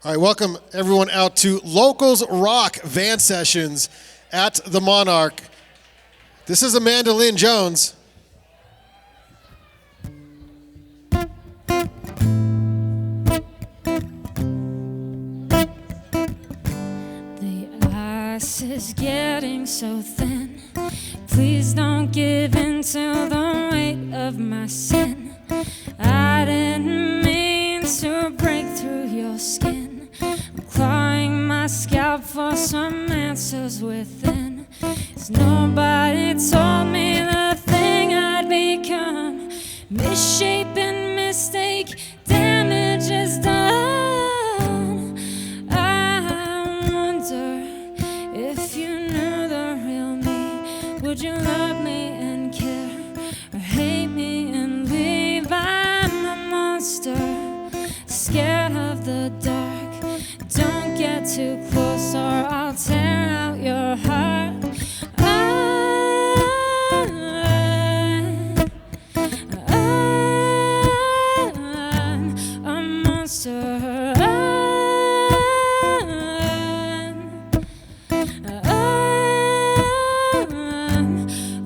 All right, welcome everyone out to Locals Rock Van Sessions at the Monarch. This is Lynn Jones. The ice is getting so thin. Please don't give in to the weight of my sin. I didn't mean to break through your skin. I'm clawing my scalp for some answers within. 'Cause nobody told me the thing I'd become. Misshapen mistake, damage is done. I wonder if you knew the real me. Would you love me and care, or hate me and leave? I'm a monster, scared of the dark. Don't get too close or I'll tear out your heart. I'm a monster.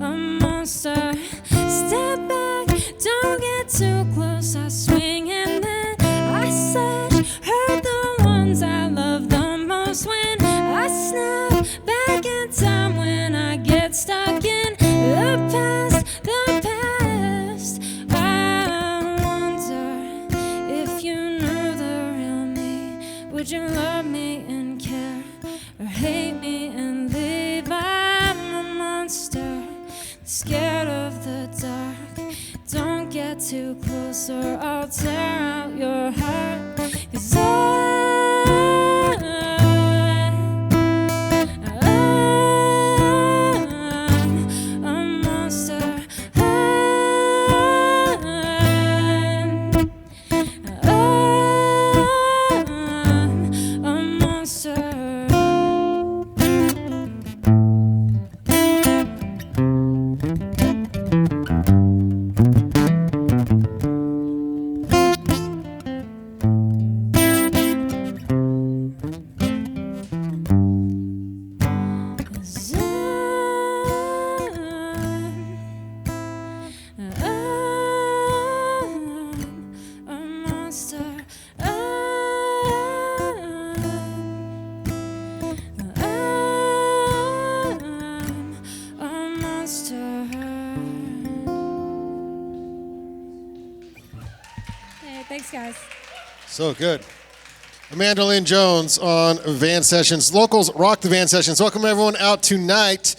I'm a monster. Step back, don't get too close. I swing and then I slash. Hurt the ones I love the most when I snap back in time. When I get stuck in the past, the past. I wonder if you knew the real me. Would you love me and care, or hate me and leave? I'm a monster, scared of the dark. Don't get too close or I'll tear out your heart. 'Cause I'm a monster. I'm a monster. Thanks, guys. So good. Lynn Jones on Van Sessions. Locals Rock the Van Sessions. Welcome everyone out tonight.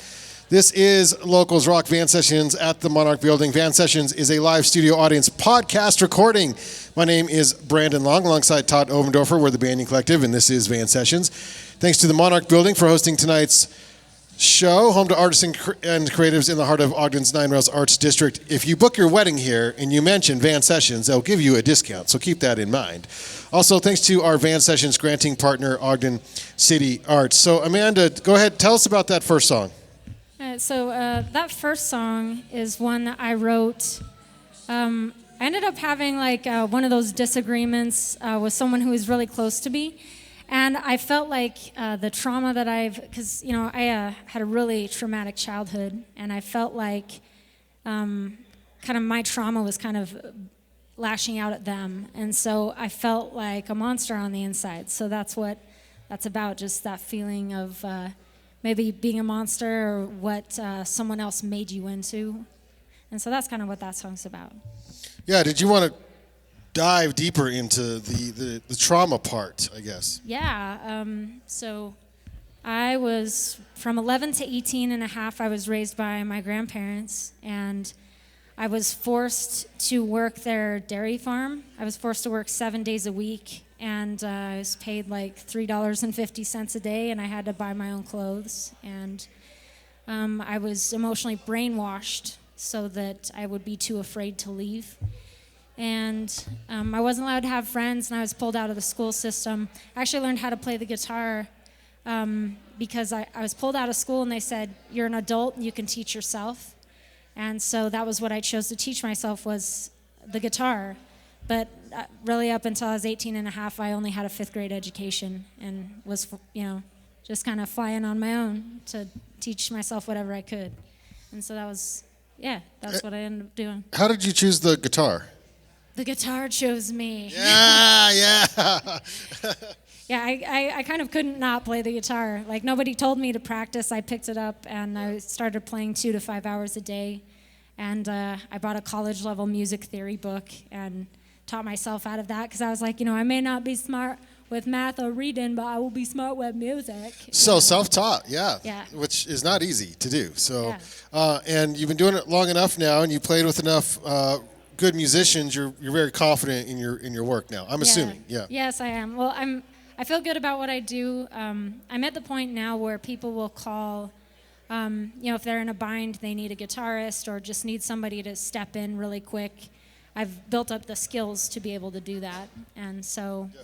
This is Locals Rock Van Sessions at the Monarch Building. Van Sessions is a live studio audience podcast recording. My name is Brandon Long, alongside Todd Oberndorfer. We're the Banyan Collective, and this is Van Sessions. Thanks to the Monarch Building for hosting tonight's show, home to artists and creatives in the heart of Ogden's Nine Rails Arts District. If you book your wedding here and you mention Van Sessions, they'll give you a discount, so keep that in mind. Also, thanks to our Van Sessions granting partner, Ogden City Arts. So, Amanda, go ahead, tell us about that first song. That first song is one that I wrote. I ended up having one of those disagreements with someone who was really close to me. And I felt like the trauma that because, I had a really traumatic childhood, and I felt like kind of my trauma was kind of lashing out at them. And so I felt like a monster on the inside. So that's what that's about, just that feeling of maybe being a monster or what someone else made you into. And so that's kind of what that song's about. Yeah, did you want to dive deeper into the trauma part, I guess? Yeah, so I was from 11 to 18 and a half. I was raised by my grandparents, and I was forced to work their dairy farm. I was forced to work 7 days a week, and I was paid like $3.50 a day, and I had to buy my own clothes. And I was emotionally brainwashed so that I would be too afraid to leave. And I wasn't allowed to have friends, and I was pulled out of the school system. I actually learned how to play the guitar because I was pulled out of school, and they said, "You're an adult, and you can teach yourself." And so that was what I chose to teach myself, was the guitar. But really up until I was 18 and a half, I only had a 5th grade education and was, just kind of flying on my own to teach myself whatever I could. And so that's what I ended up doing. How did you choose the guitar? The guitar chose me. Yeah. Yeah, I kind of couldn't not play the guitar. Like, nobody told me to practice. I picked it up, and I started playing 2 to 5 hours a day. And I bought a college-level music theory book and taught myself out of that because I was like, I may not be smart with math or reading, but I will be smart with music. So self-taught, yeah, which is not easy to do. So, and you've been doing it long enough now, and you played with enough good musicians. You're very confident in your work now. I'm assuming, yeah. Yes, I am. Well, I feel good about what I do. I'm at the point now where people will call, if they're in a bind, they need a guitarist or just need somebody to step in really quick. I've built up the skills to be able to do that, and so. Yeah.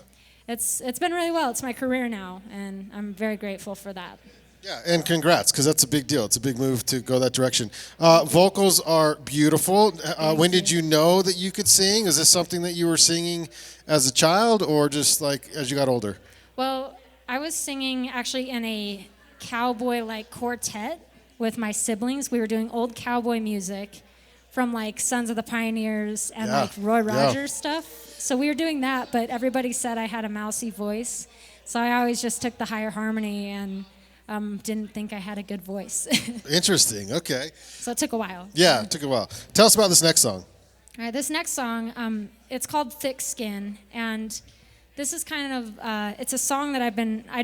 It's been really well. It's my career now, and I'm very grateful for that. Yeah, and congrats, because that's a big deal. It's a big move to go that direction. Vocals are beautiful. When did you know that you could sing? Is this something that you were singing as a child or just like as you got older? Well, I was singing actually in a cowboy-like quartet with my siblings. We were doing old cowboy music from like Sons of the Pioneers and like Roy Rogers stuff. So we were doing that, but everybody said I had a mousy voice. So I always just took the higher harmony and didn't think I had a good voice. Interesting, okay. So it took a while. Yeah, it took a while. Tell us about this next song. All right, this next song, it's called Thick Skin. And this is kind of, it's a song that I'd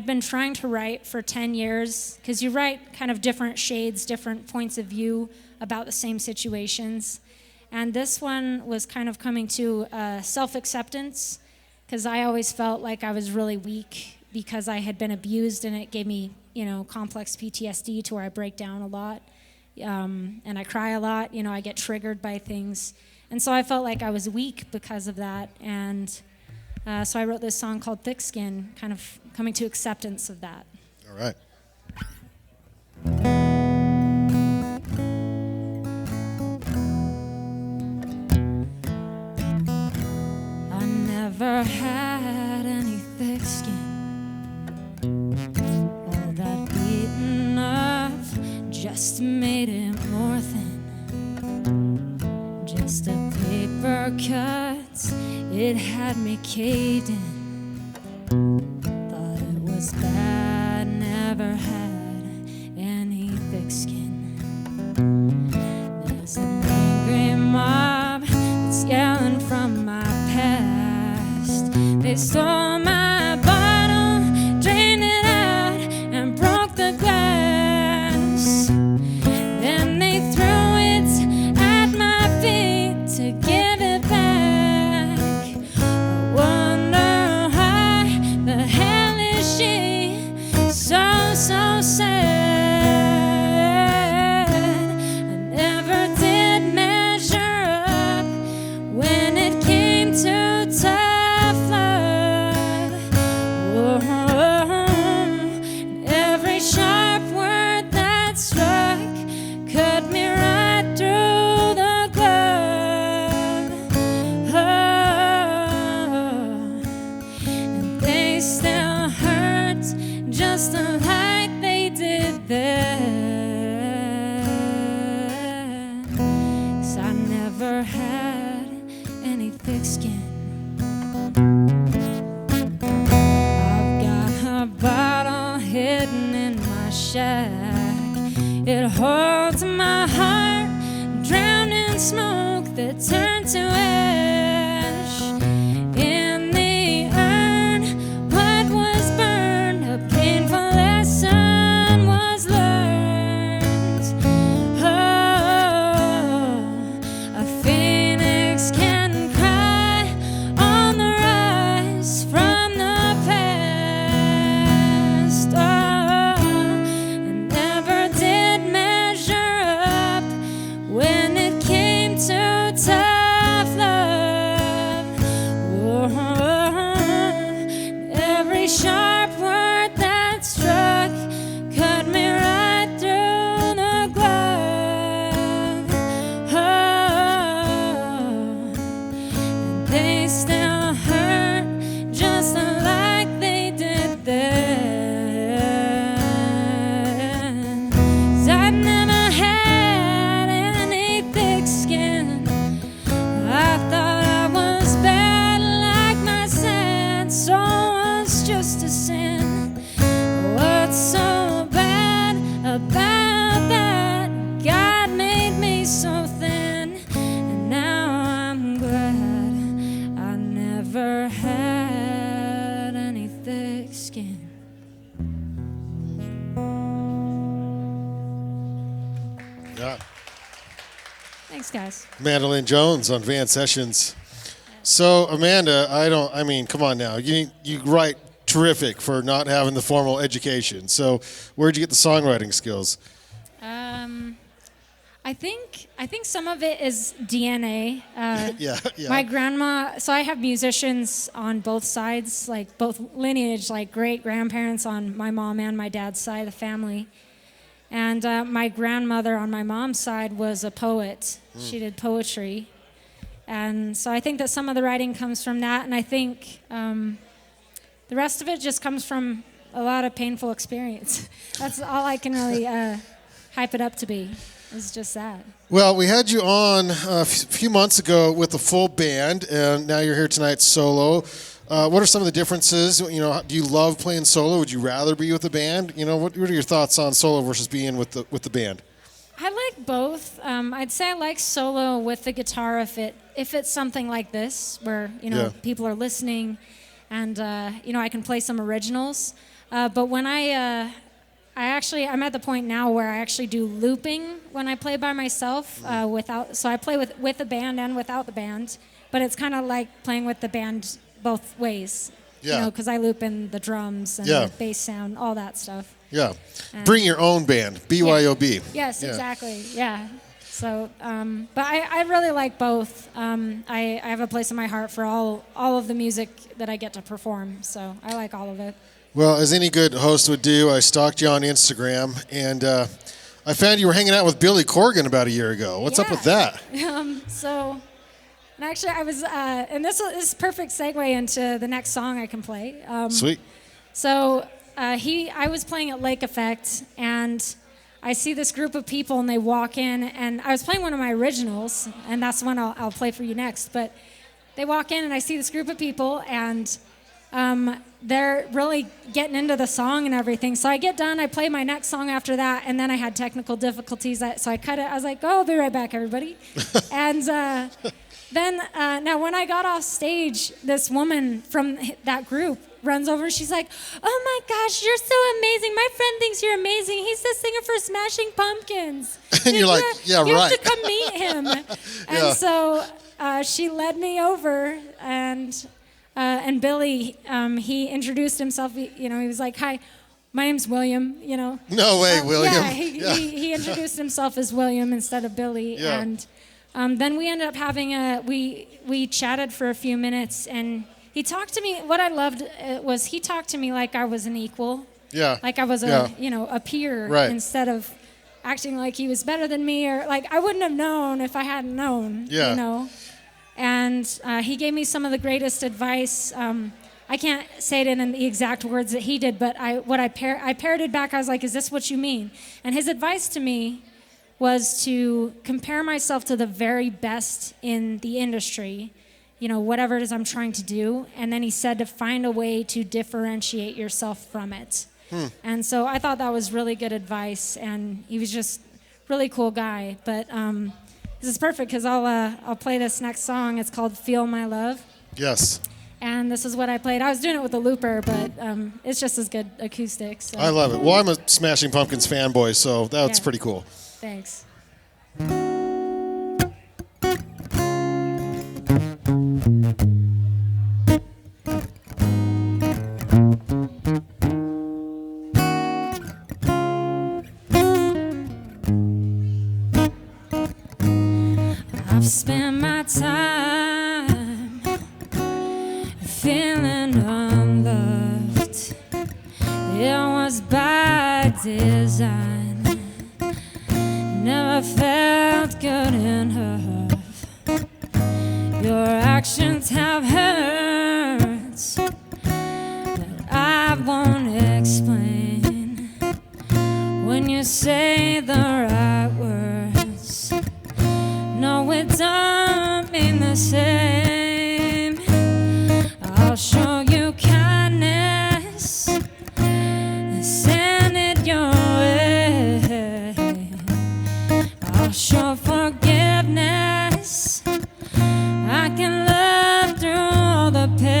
been trying to write for 10 years, because you write kind of different shades, different points of view about the same situations. And this one was kind of coming to self-acceptance, because I always felt like I was really weak because I had been abused, and it gave me, complex PTSD to where I break down a lot, and I cry a lot. I get triggered by things. And so I felt like I was weak because of that. And so I wrote this song called Thick Skin, kind of coming to acceptance of that. All right. Never had any thick skin. All that beaten up just made it more thin. Just a paper cut, it had me caved in. Thought it was bad, never had any thick skin. There's an angry mob that's yelling from my past. They stole my bottle, drained it out, and broke the glass. Then they threw it at my feet to give it back. I wonder why the hell is she so sad? I never did measure up when it came to tough love. never had any thick skin. Yeah. Thanks, guys. Amanda Lynn Jones on Van Sessions. So, Amanda, come on now. You write terrific for not having the formal education. So, where'd you get the songwriting skills? I think some of it is DNA. Yeah. My grandma, so I have musicians on both sides, like both lineage, like great grandparents on my mom and my dad's side of the family. And my grandmother on my mom's side was a poet. She did poetry. And so I think that some of the writing comes from that. And I think the rest of it just comes from a lot of painful experience. That's all I can really hype it up to be. It's just that. Well, we had you on a few months ago with a full band, and now you're here tonight solo. What are some of the differences? Do you love playing solo? Would you rather be with a band? What are your thoughts on solo versus being with the band? I like both. I'd say I like solo with the guitar if it's something like this where people are listening, and I can play some originals. But when I'm at the point now where I actually do looping when I play by myself so I play with the band and without the band, but it's kind of like playing with the band both ways. Yeah. Because I loop in the drums and the bass sound, all that stuff. Yeah. Bring your own band, BYOB. Yes, exactly. Yeah. So, but I really like both. I have a place in my heart for all of the music that I get to perform, so I like all of it. Well, as any good host would do, I stalked you on Instagram, and I found you were hanging out with Billy Corgan about a year ago. What's up with that? And actually, I was, and this is a perfect segue into the next song I can play. Sweet. So I was playing at Lake Effect, and I see this group of people, and they walk in, and I was playing one of my originals, and that's the one I'll play for you next. But they walk in, and I see this group of people, and they're really getting into the song and everything. So I get done, I play my next song after that, and then I had technical difficulties, so I cut it. I was like, I'll be right back, everybody. And then now when I got off stage, this woman from that group runs over and she's like, oh my gosh, you're so amazing. My friend thinks you're amazing. He's the singer for Smashing Pumpkins. And you're like, yeah, you right. have to come meet him. And so she led me over, and Billy, he introduced himself. He was like, hi, my name's William, No way, William. Yeah, he introduced himself as William instead of Billy. Yeah. And then we ended up having we chatted for a few minutes, and he talked to me. What I loved was he talked to me like I was an equal. Yeah. Like I was a peer, right, instead of acting like he was better than me, or like I wouldn't have known if I hadn't known. Yeah. And he gave me some of the greatest advice. I can't say it in the exact words that he did, but I parroted back. I was like, is this what you mean? And his advice to me was to compare myself to the very best in the industry, whatever it is I'm trying to do. And then he said to find a way to differentiate yourself from it. And so I thought that was really good advice, and he was just a really cool guy. But this is perfect because I'll play this next song. It's called Feel My Love. Yes. And this is what I played. I was doing it with a looper, but it's just as good acoustics. So. I love it. Well, I'm a Smashing Pumpkins fanboy, so that's pretty cool. Thanks. I've spent my time feeling unloved. It was by design. Never felt good enough. Your actions have hurt that I won't explain. When you say the right words, no, it don't mean the same. I'll show you kindness and send it your way. I'll show forgiveness. I can love through all the pain.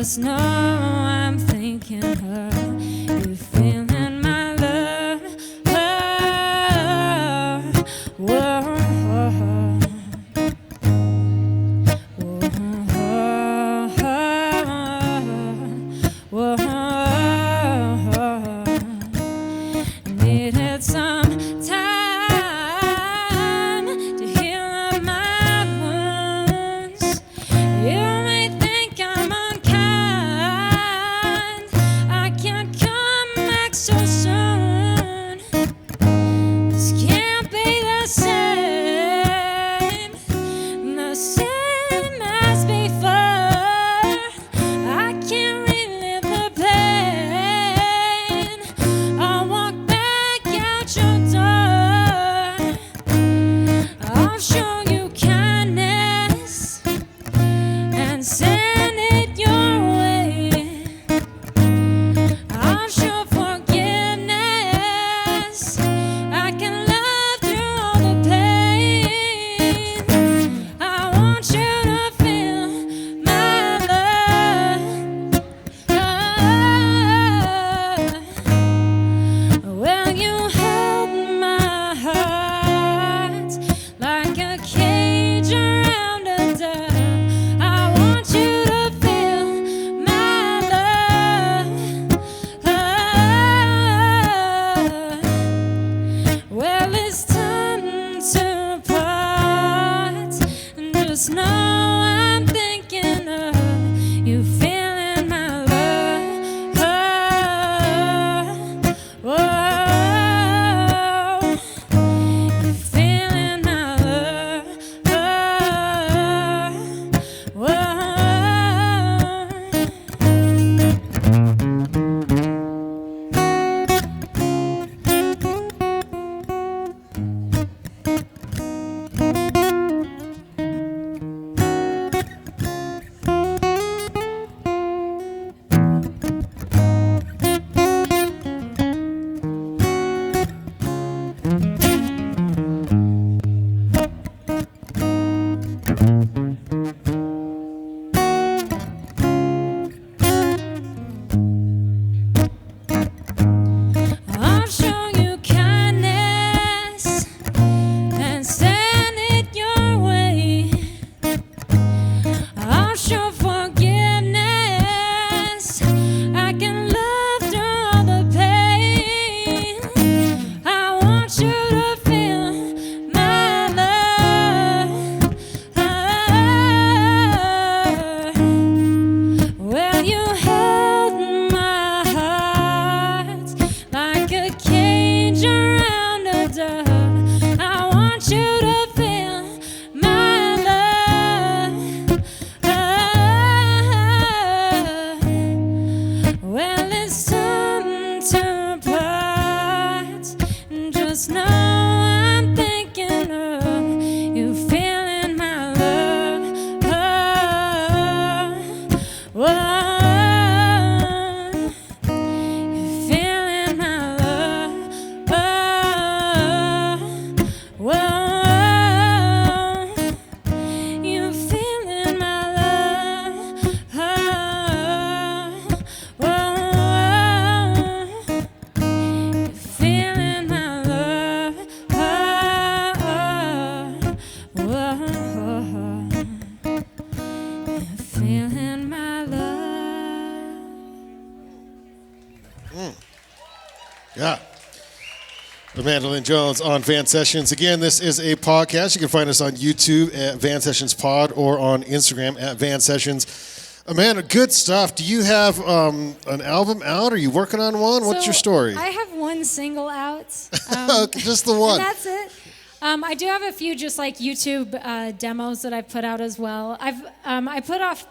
just know I'm thinking of you, feeling my love. Whoa, needed some time to heal up my wounds. You may think I'm unkind, I can't come back so soon. This can't be the same as before. I can't relive the pain. I'll walk back out your door. I'll show you kindness and send it your way. I'll show forgiveness. I can love through all the pain. I want you to feel my love. Well, you held my heart like a cage around a dove. I want you to feel my love. Well, it's time to part. Just know I'm thinking of you, feeling my love. Whoa, you feeling my love. Whoa. I'll show you kindness and send it your way. I'll show forgiveness. I can love through all the pain. I want you to feel my love. Well, you held my heart like a cage around a dove. I want you to feel my love. Well, it's time to part. Just know I'm thinking of you, feeling my love. Whoa. You feeling my love. Whoa. You feeling my love. Whoa. You feeling my love. Whoa. You feeling my love. Yeah. Amanda Lynn Jones on Van Sessions. Again, this is a podcast. You can find us on YouTube at Van Sessions Pod or on Instagram at Van Sessions. Amanda, good stuff. Do you have an album out? Are you working on one? What's your story? I have one single out. Okay, just the one. And that's it. I do have a few just like YouTube demos that I've put out as well. I put off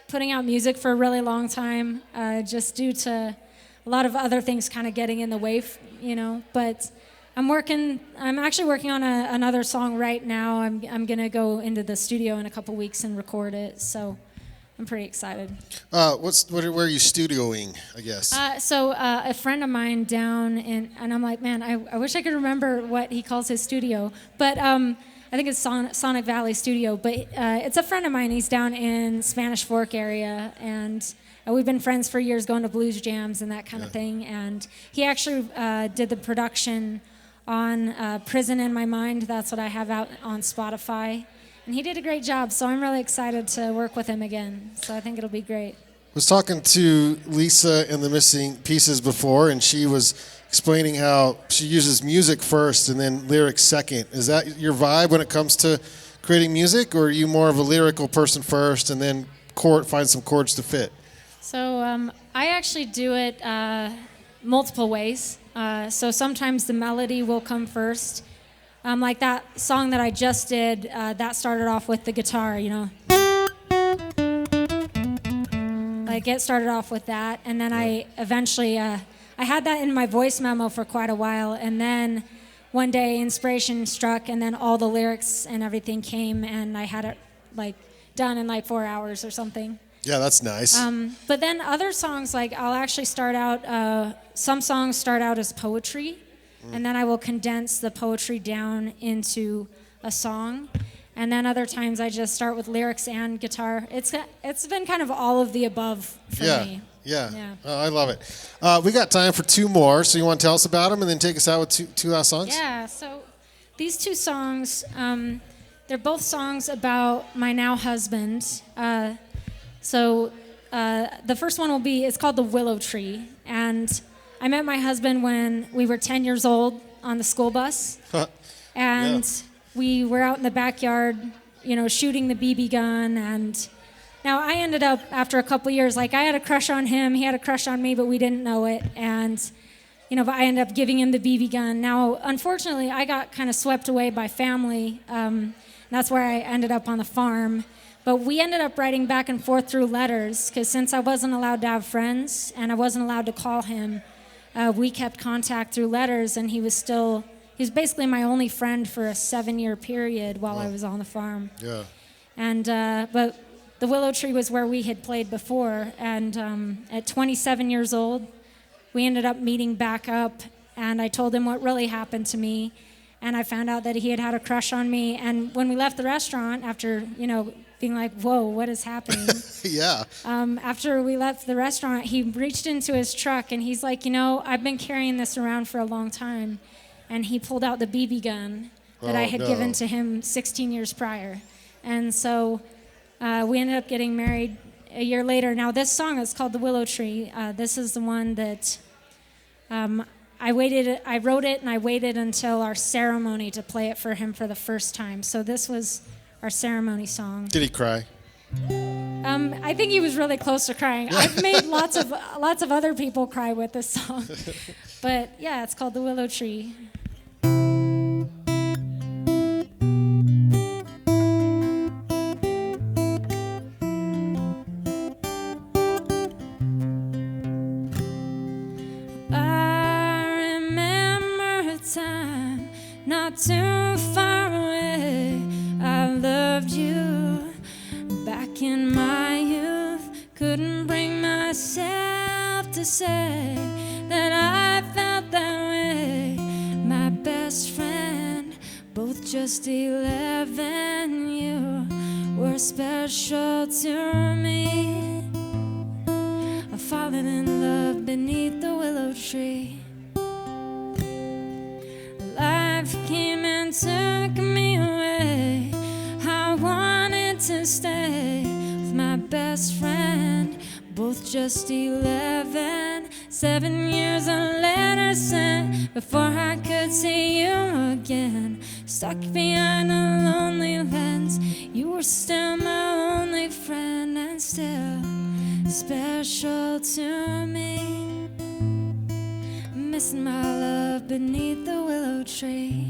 putting out music for a really long time, just due to a lot of other things kind of getting in the way, But I'm actually working on another song right now. I'm gonna go into the studio in a couple weeks and record it. So I'm pretty excited. Where are you studioing, I guess? So a friend of mine down in, and I'm like, man, I wish I could remember what he calls his studio. But I think it's Sonic Valley Studio, but it's a friend of mine. He's down in Spanish Fork area, and we've been friends for years, going to blues jams and that kind of thing. And he actually did the production on Prison in My Mind. That's what I have out on Spotify. And he did a great job, so I'm really excited to work with him again. So I think it'll be great. I was talking to Lisa and the Missing Pieces before, and she was explaining how she uses music first and then lyrics second. Is that your vibe when it comes to creating music, or are you more of a lyrical person first and then find some chords to fit? So I actually do it multiple ways. So sometimes the melody will come first. Like that song that I just did, that started off with the guitar, you know. Like it started off with that, and then I eventually, I had that in my voice memo for quite a while, and then one day inspiration struck, and then all the lyrics and everything came, and I had it like done in like 4 hours or something. Yeah, that's nice. But then other songs, like I'll actually start out, some songs start out as poetry, and then I will condense the poetry down into a song. And then other times I just start with lyrics and guitar. It's been kind of all of the above for me. Yeah. Oh, I love it. We got time for two more, so you want to tell us about them and then take us out with two last songs? Yeah, so these two songs, they're both songs about my now husband. So the first one it's called The Willow Tree. And I met my husband when we were 10 years old on the school bus. And we were out in the backyard, you know, shooting the BB gun. And now I ended up, after a couple years, like I had a crush on him, he had a crush on me, but we didn't know it. And, you know, but I ended up giving him the BB gun. Now, unfortunately, I got kind of swept away by family. That's where I ended up on the farm. But we ended up writing back and forth through letters, because since I wasn't allowed to have friends and I wasn't allowed to call him, we kept contact through letters, and he was basically my only friend for a 7-year period while I was on the farm. Yeah. And but the Willow Tree was where we had played before, and at 27 years old, we ended up meeting back up, and I told him what really happened to me, and I found out that he had a crush on me. And when we left the restaurant, after, you know, being like, whoa, what is happening? Yeah. After we left the restaurant, he reached into his truck, and he's like, you know, I've been carrying this around for a long time. And he pulled out the BB gun that I had given to him 16 years prior. And so we ended up getting married a year later. Now, this song is called The Willow Tree. This is the one that I wrote it, and I waited until our ceremony to play it for him for the first time. So this was our ceremony song. Did he cry? I think he was really close to crying. I've made lots of other people cry with this song. But yeah, it's called The Willow Tree. I remember a time not too far away. I loved you back in my youth. Couldn't bring myself to say that I felt that way. My best friend, both just 11, you were special to me. I've fallen in love beneath the willow tree. Life came and took me away. I wanted to stay with my best friend, both just 11. 7 years a letter sent before I could see you again. Stuck behind a lonely lens, you were still my only friend, and still special to me. Missing my love beneath the willow tree.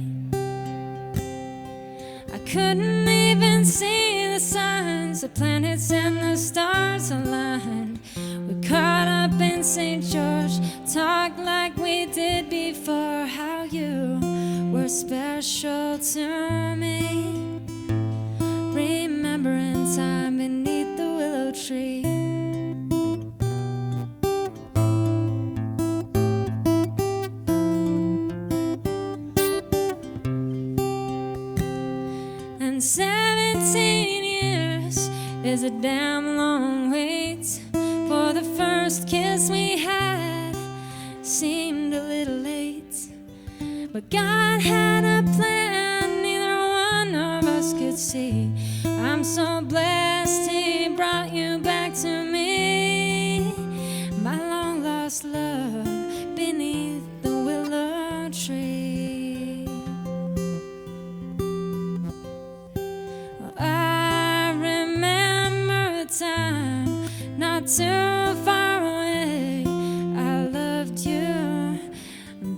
I couldn't even see the signs, the planets and the stars aligned. We caught up in St. George, talked like we did before, how you were special to me. Remembering time beneath the willow tree. was a damn long wait for the first kiss we had. Seemed a little late, but God had a plan neither one of us could see. I'm so blessed He brought you back to me, my long lost love beneath the willow tree. Well, I remember a time not too far away. I loved you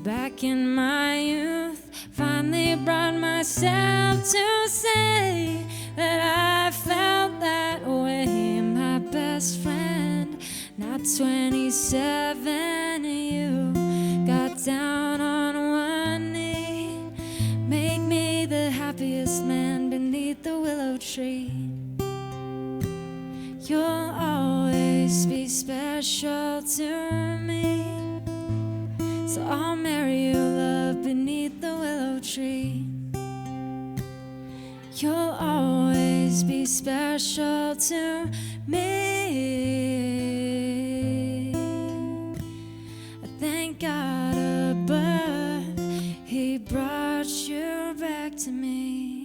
back in my youth. Finally brought myself to say that I felt that way. My best friend, not 27, you got down on one knee. Make me the happiest man beneath the willow tree. You'll always be special to me, so I'll marry you, love, beneath the willow tree. You'll always be special to me. I thank God above, He brought you back to me.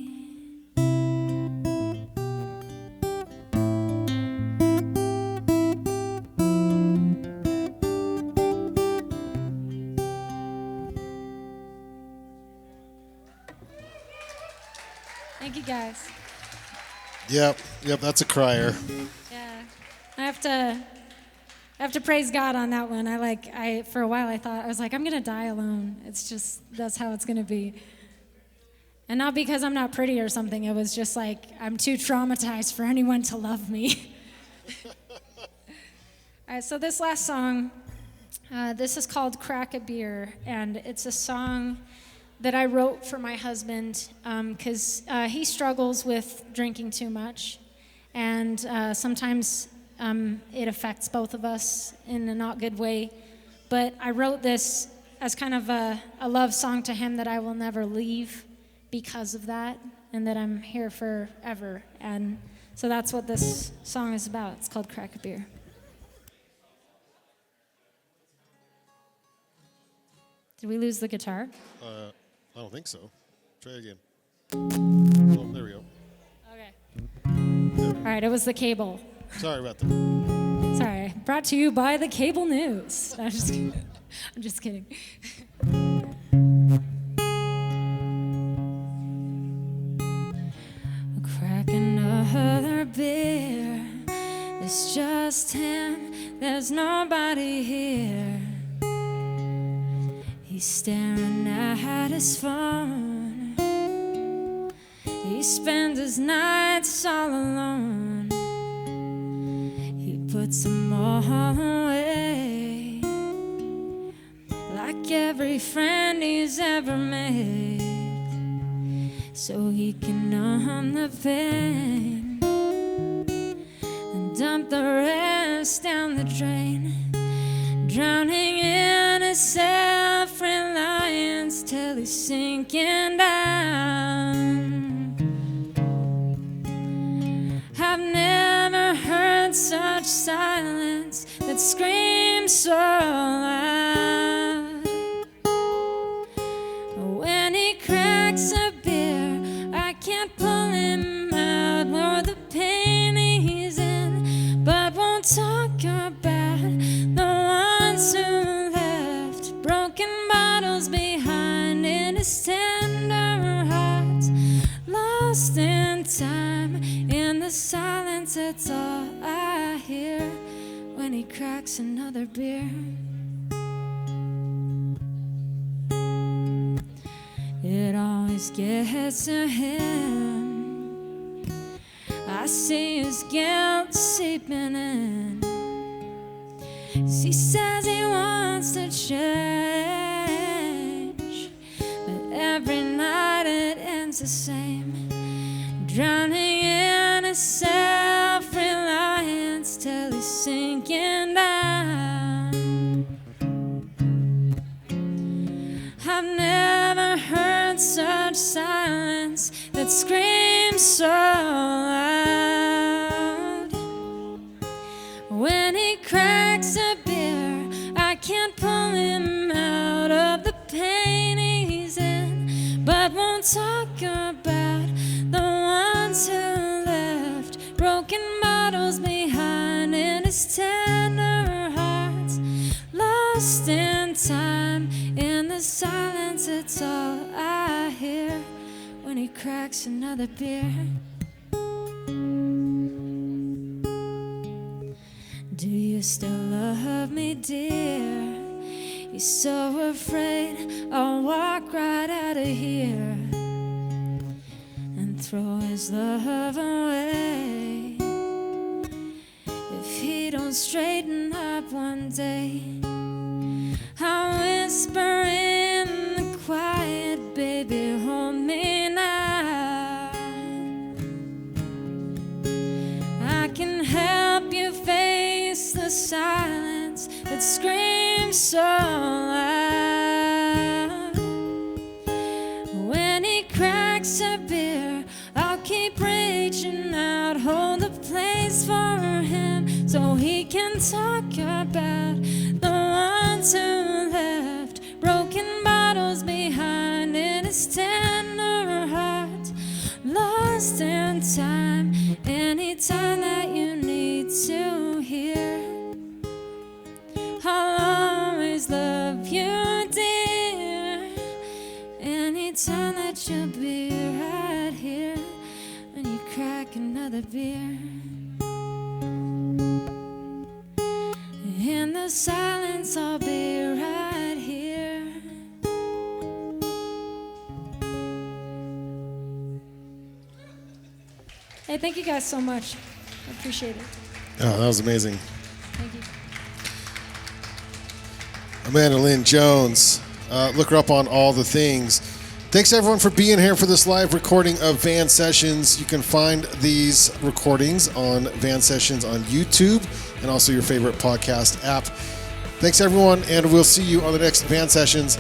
Thank you, guys. Yep, that's a crier. Yeah, I have to praise God on that one. For a while I thought, I was like, I'm gonna die alone. It's just, that's how it's gonna be. And not because I'm not pretty or something. It was just like, I'm too traumatized for anyone to love me. All right, so this last song, this is called Crack a Beer, and it's a song that I wrote for my husband because he struggles with drinking too much, and sometimes it affects both of us in a not good way. But I wrote this as kind of a love song to him, that I will never leave because of that, and that I'm here forever. And so that's what this song is about. It's called Crack a Beer. Did we lose the guitar? I don't think so. Try again. Oh, there we go. Okay. All right, it was the cable. Sorry about that. Sorry. Brought to you by the cable news. No, I'm just kidding. I'm just kidding. Crack another beer. It's just him. There's nobody here. He's staring at his phone. He spends his nights all alone. He puts them all away, like every friend he's ever made, so he can numb the pain and dump the rest down the drain, drowning in his self-reliance till he's sinking down. I've never heard such silence that screams so loud. When he cracks a beer, I can't pull him out or the pain he's in, but won't talk about the ones who left broken bottles behind in his tender heart, lost in time. In the silence, it's all I hear when he cracks another beer. It always gets to him. I see his guilt seeping in. 'Cause he says he wants to change, but every night it ends the same, drowning in his self-reliance till he's sinking down. I've never heard such silence that screams so loud. cracks a beer, I can't pull him out of the pain he's in, but won't talk about the ones who left broken bottles behind in his tender hearts. Lost in time, in the silence, it's all I hear when he cracks another beer. Do you still love me, dear? You're so afraid I'll walk right out of here and throw his love away if he don't straighten up one day. I'll whisper in the quiet, baby, hold me now. I can help you face the silence that screams so loud. When he cracks a beer, I'll keep reaching out, hold a place for him so he can talk about the ones who left broken bottles behind in his tender heart. Lost in time, anytime that you need to hear, I'll always love you, dear. Anytime that you'll be right here when you crack another beer. In the silence, I'll be right here. Hey, thank you guys so much. I appreciate it. Oh, that was amazing. Thank you. Amanda Lynn Jones. Look her up on all the things. Thanks everyone for being here for this live recording of Van Sessions. You can find these recordings on Van Sessions on YouTube and also your favorite podcast app. Thanks everyone, and we'll see you on the next Van Sessions.